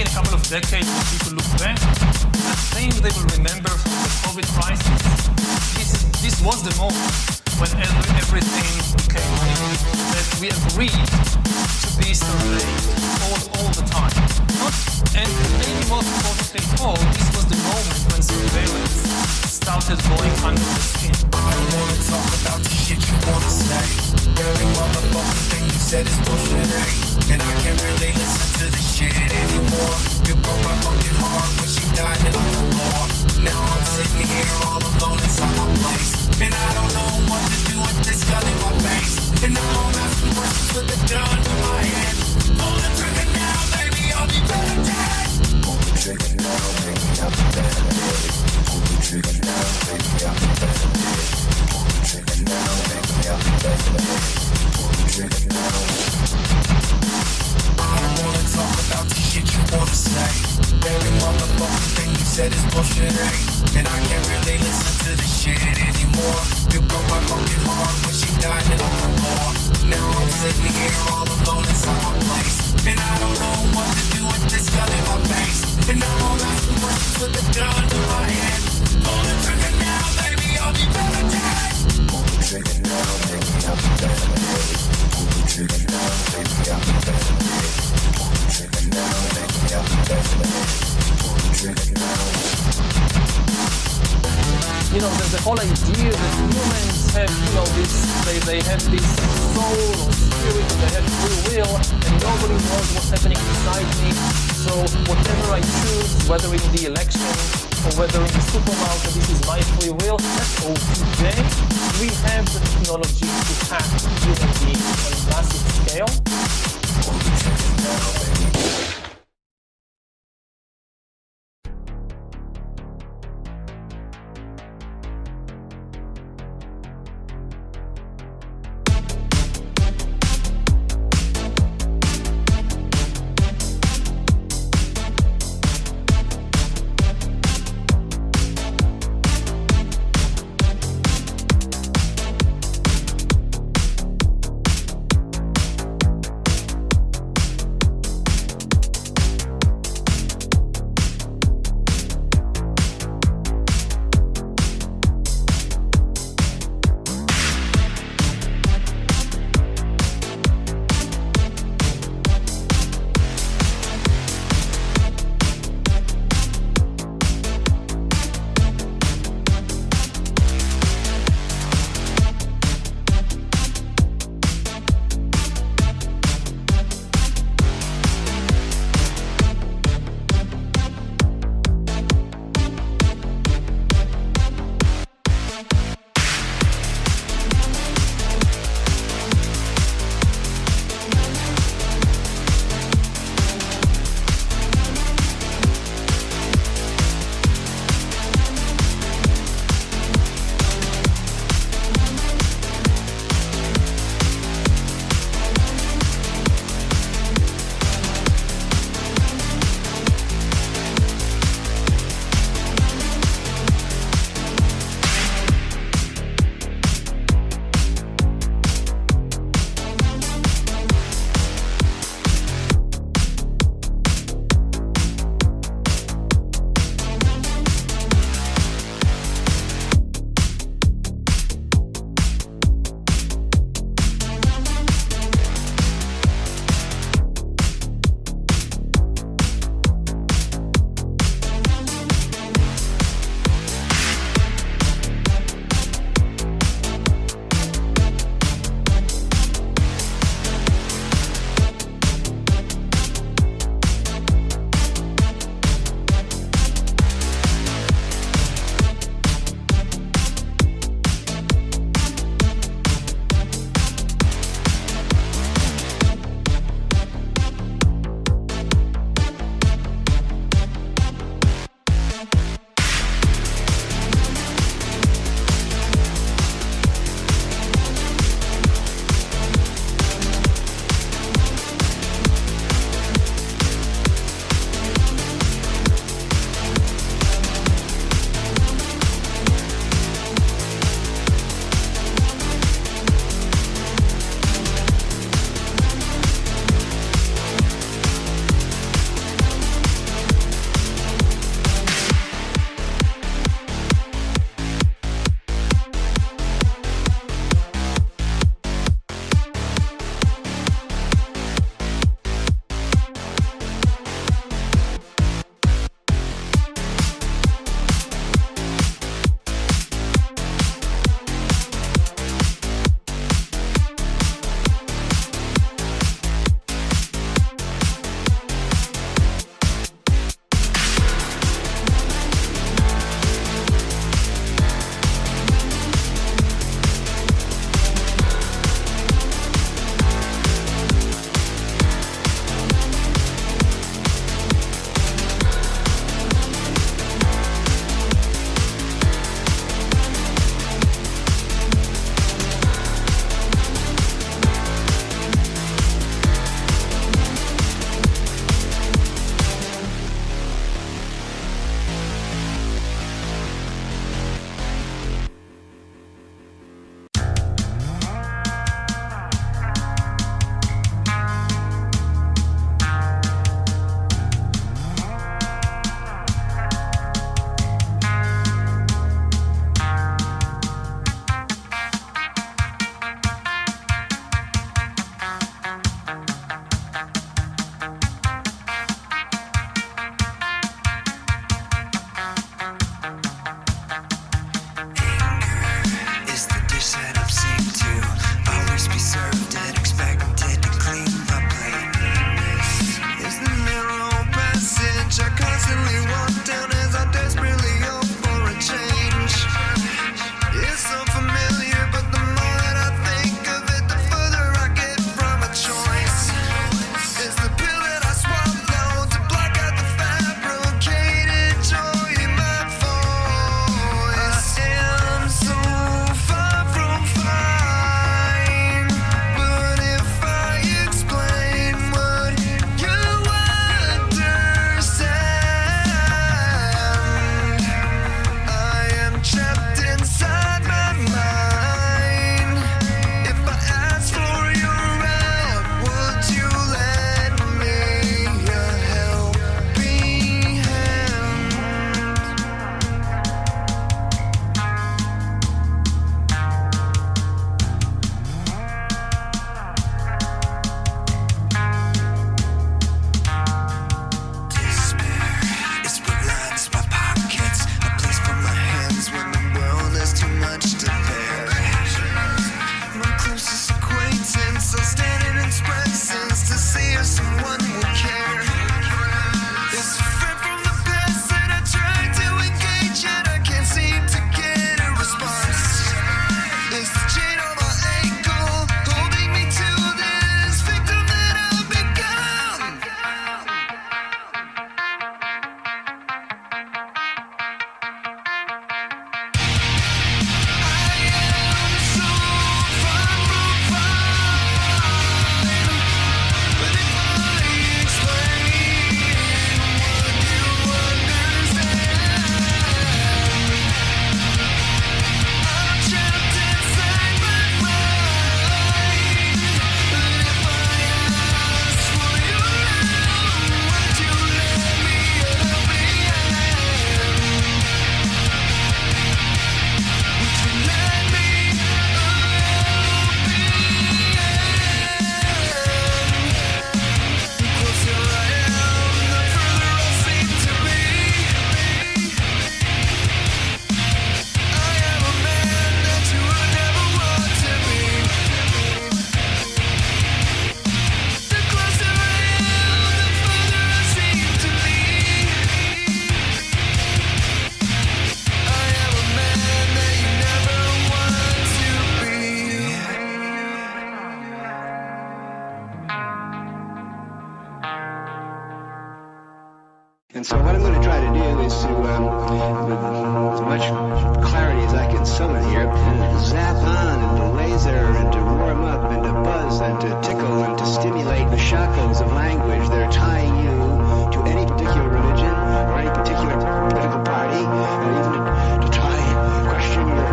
in a couple of decades when people look back, I think they will remember from the COVID crisis. This was the moment when everything became real, that we agreed to be surveyed all the time. And maybe most importantly of all, this was the moment when surveillance started going under the skin. I don't wanna talk about the shit you wanna say. Every motherfucking thing you said is bullshit, and I can't really listen to this shit anymore. You broke my fucking heart when she died in on the floor. Now I'm sitting here all alone inside my place, and I don't know what to do with this gun in my face. And now I'm asking questions with the gun in my hand. Pull the trigger now, baby, I'll be better dead. Pull the trigger now, baby, I'll be better dead. Pull the trigger now, baby, I'll be better dead. Pull the trigger now, baby, I'll be better dead. Pull the trigger now. I don't wanna talk about the shit you wanna say. Every motherfucking thing you said is bullshit, and I can't really listen to this shit anymore. You broke my fucking heart when she died in on the floor. Now I'm sitting here all alone inside my place, and I don't know what to do with this gun in my face. And now I'm asking questions with the gun in my hand. Pull the trigger now, baby, I'll be better dead. Pull the trigger now, baby, I'll be better dead. Pull the trigger now, baby, I'll be better dead. Pull the trigger now, baby, I'll be better dead. Pull the trigger now. You know, the whole idea that humans have, you know, they have this soul or spirit, they have free will, and nobody knows what's happening inside me. So whatever I choose, whether in the election or whether in the supermarket, this is my free will. That's all. Today, we have the technology to hack human beings on a massive scale. And so what I'm going to try to do is to, with as much clarity as I can summon here, zap on and to laser and to warm up and to buzz and to tickle and to stimulate the shackles of language that are tying you to any particular religion or any particular political party, and even to try and question your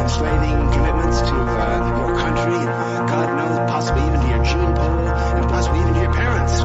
enslaving commitments to your country, and God knows, possibly even to your gene pool, and possibly even to your parents.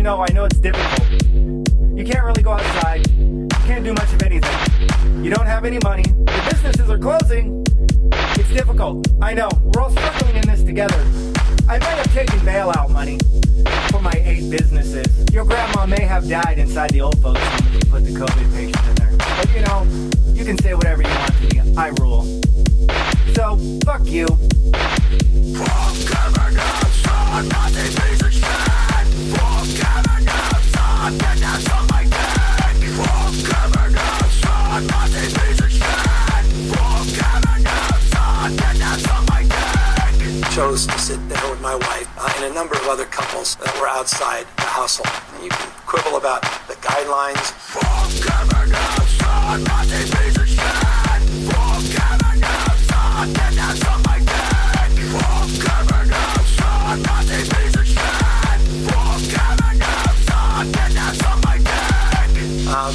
though I know it's difficult. You can't really go outside. You can't do much of anything. You don't have any money. The businesses are closing. It's difficult. I know. We're all struggling in this together. I might have taken bailout money for my 8 businesses. Your grandma may have died inside the old folks home when you put the COVID patient in there. But you know, you can say whatever you want to me. I rule. So, fuck you. Chose to sit there with my wife and a number of other couples that were outside the household. And you can quibble about the guidelines.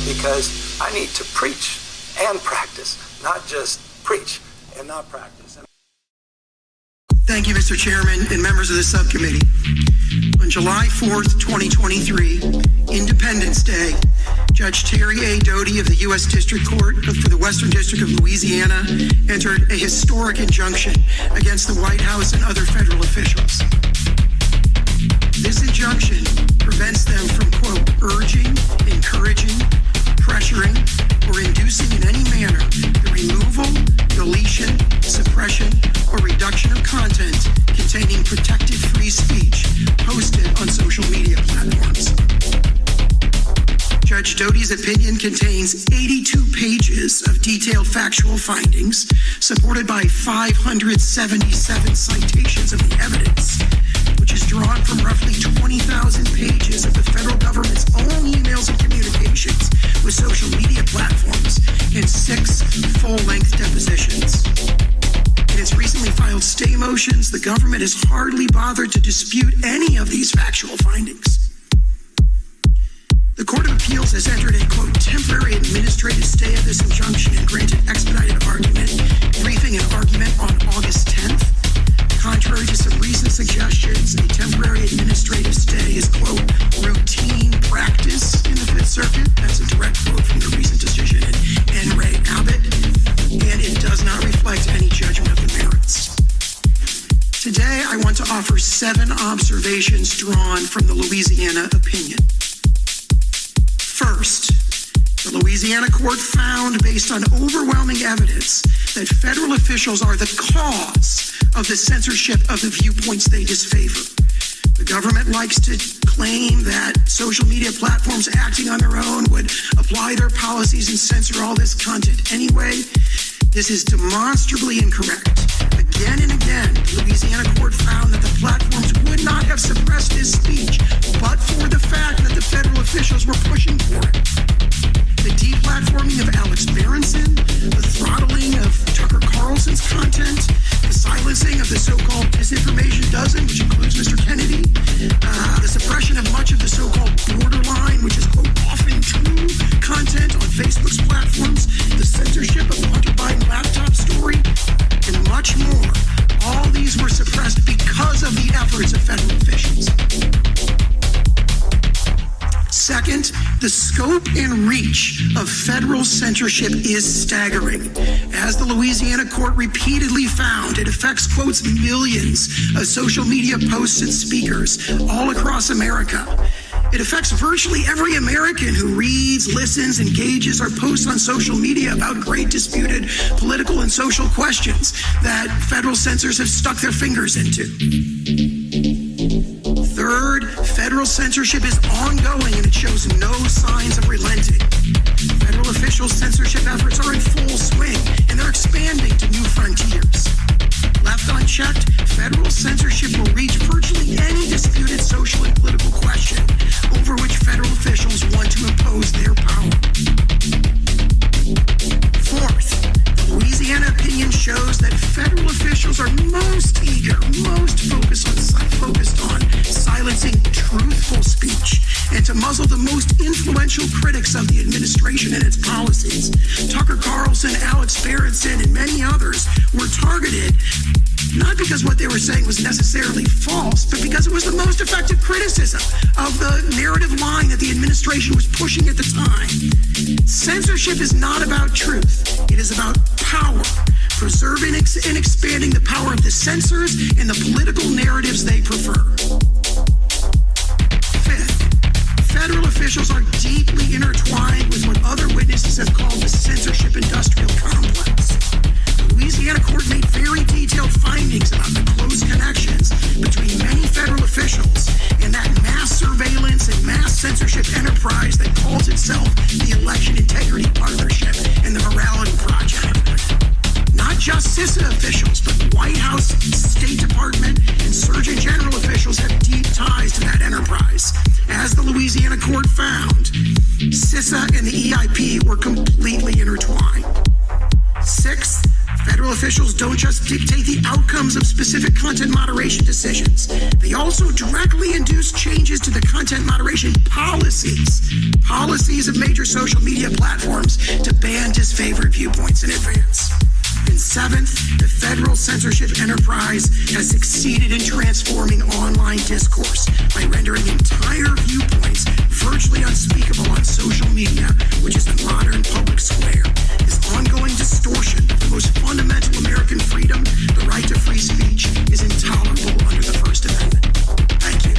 Because I need to preach and practice, not just preach and not practice. Thank you, Mr. Chairman and members of the subcommittee. On July 4th, 2023, Independence Day, Judge Terry A. Doty of the U.S. District Court for the Western District of Louisiana entered a historic injunction against the White House and other federal officials. This injunction prevents them from, quote, urging, encouraging, pressuring, or inducing in any manner the removal, deletion, suppression, or reduction of content containing protected free speech posted on social media platforms. Judge Doty's opinion contains 82 pages of detailed factual findings, supported by 577 citations of the evidence, which is drawn from roughly 20,000 pages of the federal government's own emails and communications with social media platforms and 6 full-length depositions. In its recently filed stay motions, the government has hardly bothered to dispute any of these factual findings. The Court of Appeals has entered a, quote, temporary administrative stay of this injunction and granted expedited argument, briefing and argument on August 10th. Contrary to some recent suggestions, a temporary administrative stay is, quote, routine practice in the Fifth Circuit. That's a direct quote from the recent decision in N. Ray Abbott, and it does not reflect any judgment of the merits. Today, I want to offer 7 observations drawn from the Louisiana opinion. First, the Louisiana court found, based on overwhelming evidence, that federal officials are the cause of the censorship of the viewpoints they disfavor. The government likes to claim that social media platforms acting on their own would apply their policies and censor all this content anyway. This is demonstrably incorrect. Again and again, the Louisiana court found that the platforms would not have suppressed his speech, but for the fact that the federal officials were pushing for it. The deplatforming of Alex Berenson, the throttling of Tucker Carlson's content, the silencing of the so-called disinformation dozen, which includes Mr. Kennedy, the suppression of much of the so-called borderline, which is, quote, often true content on Facebook's platforms, the censorship of the Hunter Biden laptop story, and much more. All these were suppressed because of the efforts of federal officials. Second, the scope and reach of federal censorship is staggering. As the Louisiana court repeatedly found, it affects, quotes, millions of social media posts and speakers all across America. It affects virtually every American who reads, listens, engages, or posts on social media about great disputed political and social questions that federal censors have stuck their fingers into. Third, federal censorship is ongoing and it shows no signs of relenting. Federal official censorship efforts are in full swing and they're expanding to new frontiers. Left unchecked, federal censorship will reach virtually any disputed social and political question over which federal officials want to impose their power. Fourth, the Louisiana opinion shows that federal officials are most eager, most focused on silencing truthful speech and to muzzle the most influential critics of the administration and its policies. Tucker Carlson, Alex Berenson, and many others were targeted not because what they were saying was necessarily false, but because it was the most effective criticism of the narrative line that the administration was pushing at the time. Censorship is not about truth. It is about power, preserving and expanding the power of the censors and the political narratives they prefer. Fifth, federal officials are deeply intertwined with what other witnesses have called the censorship industrial complex. The Louisiana court made very detailed findings about the close connections between many federal officials and that mass surveillance and mass censorship enterprise that calls itself the Election Integrity Partnership and the Morality Project. Not just CISA officials, but White House, State Department, and Surgeon General officials have deep ties to that enterprise. As the Louisiana court found, CISA and the EIP were completely intertwined. Sixth, federal officials don't just dictate the outcomes of specific content moderation decisions. They also directly induce changes to the content moderation policies of major social media platforms to ban disfavored viewpoints in advance. And seventh, the federal censorship enterprise has succeeded in transforming online discourse by rendering entire viewpoints virtually unspeakable on social media, which is the modern public square. This ongoing distortion of the most fundamental American freedom, the right to free speech, is intolerable under the First Amendment. Thank you.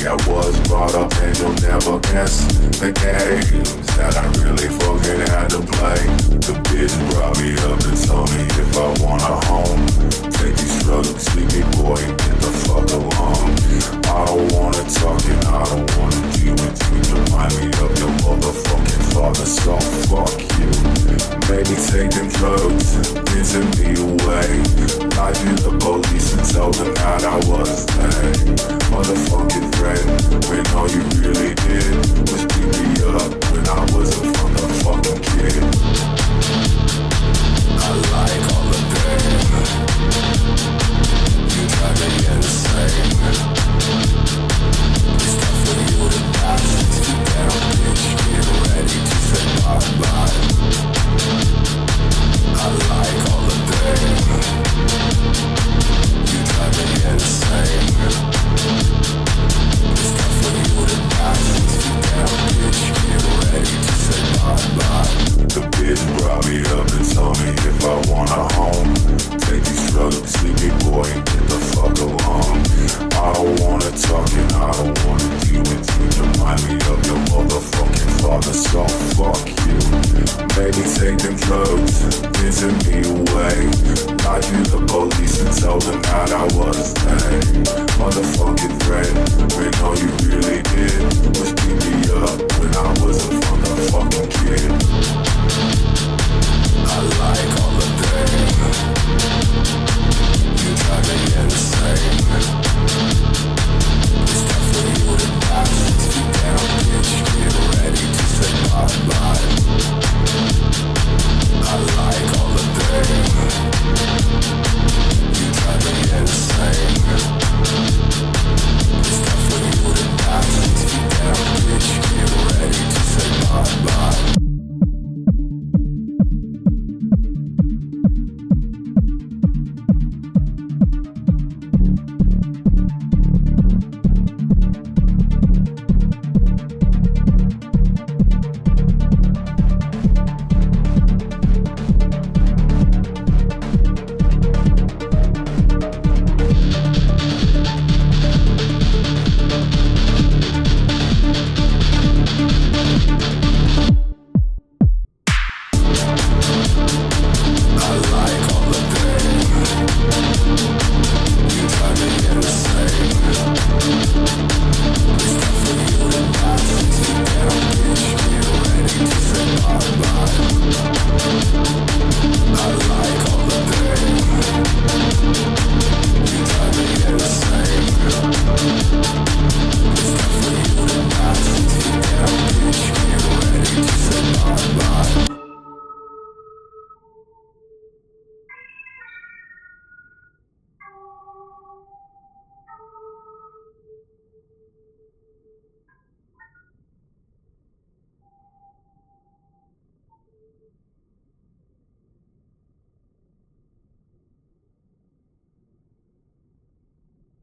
I was brought up and you'll never guess the games that I really fucking had to play. The bitch brought me up and told me if I want a home, take these drugs, leave me boy, get the fuck alone. I don't wanna talk and I don't wanna deal with you. Remind me of your motherfucking father, so fuck you. Maybe take them drugs and send me away. I did the police and tell them that I was a motherfucking threat, when all you really did was beat me up when I wasn't from the fucking Maybe take them drugs, dancing me away. Lie to the police and tell them that I was lame. Motherfucking threat, when all you really did was beat me up when I was a motherfucking kid.